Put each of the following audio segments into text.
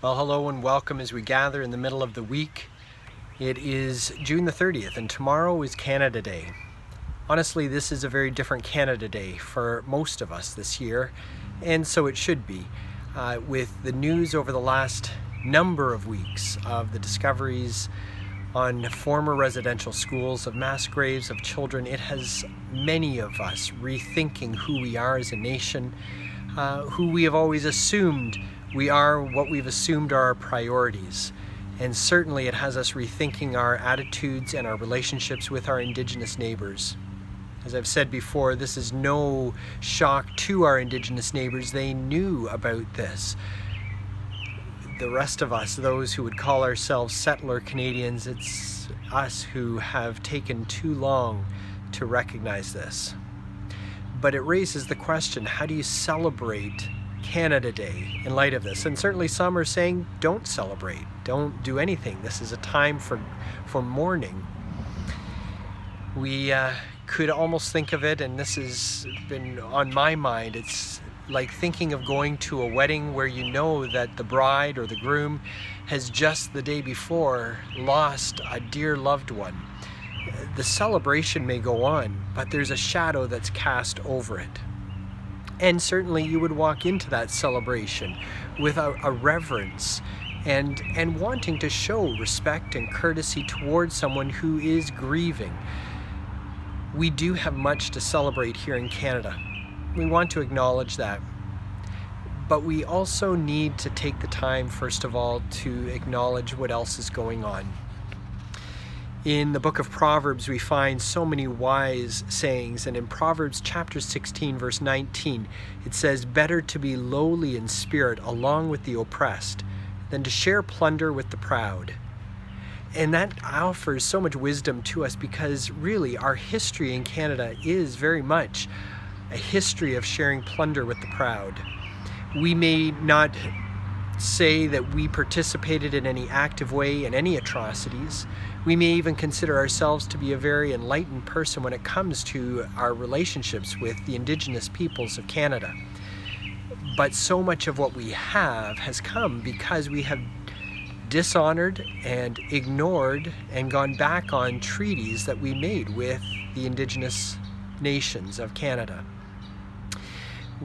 Well, hello and welcome as we gather in the middle of the week. It is June the 30th and tomorrow is Canada Day. Honestly, this is a very different Canada Day for most of us this year, and so it should be. With the news over the last number of weeks of the discoveries on former residential schools, of mass graves of children, it has many of us rethinking who we are as a nation, who we have always assumed we are, what we've assumed are our priorities. And certainly it has us rethinking our attitudes and our relationships with our Indigenous neighbors. As I've said before, this is no shock to our Indigenous neighbors. They knew about this. The rest of us, those who would call ourselves settler Canadians, it's us who have taken too long to recognize this. But it raises the question, how do you celebrate Canada Day in light of this? And certainly some are saying, don't celebrate, don't do anything. This is a time for mourning. We could almost think of it, and this has been on my mind, it's like thinking of going to a wedding where you know that the bride or the groom has just the day before lost a dear loved one. The celebration may go on, but there's a shadow that's cast over it. And certainly you would walk into that celebration with a reverence and wanting to show respect and courtesy towards someone who is grieving. We do have much to celebrate here in Canada. We want to acknowledge that. But we also need to take the time, first of all, to acknowledge what else is going on. In the book of Proverbs, we find so many wise sayings, and in Proverbs chapter 16, verse 19, it says, "Better to be lowly in spirit along with the oppressed than to share plunder with the proud." And that offers so much wisdom to us because really our history in Canada is very much a history of sharing plunder with the proud. We may not say that we participated in any active way in any atrocities. We may even consider ourselves to be a very enlightened person when it comes to our relationships with the Indigenous peoples of Canada. But so much of what we have has come because we have dishonored and ignored and gone back on treaties that we made with the Indigenous nations of Canada.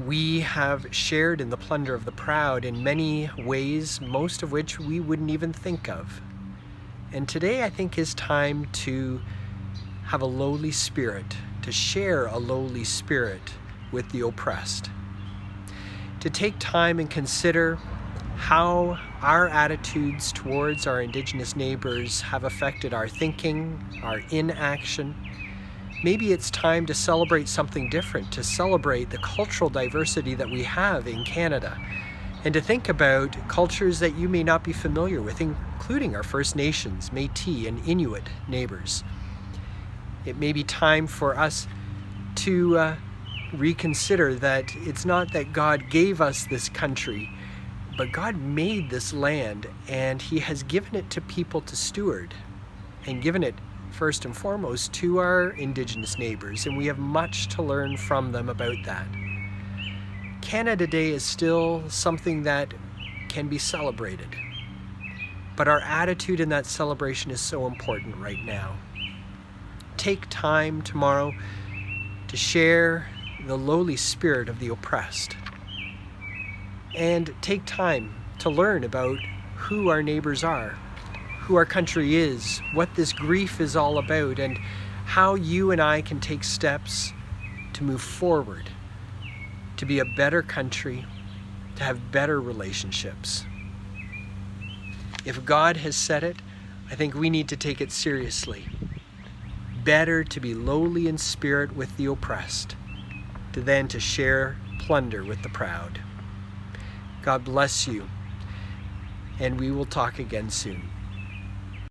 We have shared in the plunder of the proud in many ways, most of which we wouldn't even think of. And today I think is time to have a lowly spirit, to share a lowly spirit with the oppressed. To take time and consider how our attitudes towards our Indigenous neighbors have affected our thinking, our inaction. Maybe it's time to celebrate something different, to celebrate the cultural diversity that we have in Canada, and to think about cultures that you may not be familiar with, including our First Nations, Métis, and Inuit neighbors. It may be time for us to reconsider that it's not that God gave us this country, but God made this land, and He has given it to people to steward, and given it first and foremost to our Indigenous neighbors, and we have much to learn from them about that. Canada Day is still something that can be celebrated, but our attitude in that celebration is so important right now. Take time tomorrow to share the lowly spirit of the oppressed, and take time to learn about who our neighbors are, who our country is, what this grief is all about, and how you and I can take steps to move forward, to be a better country, to have better relationships. If God has said it, I think we need to take it seriously. Better to be lowly in spirit with the oppressed than to share plunder with the proud. God bless you, and we will talk again soon.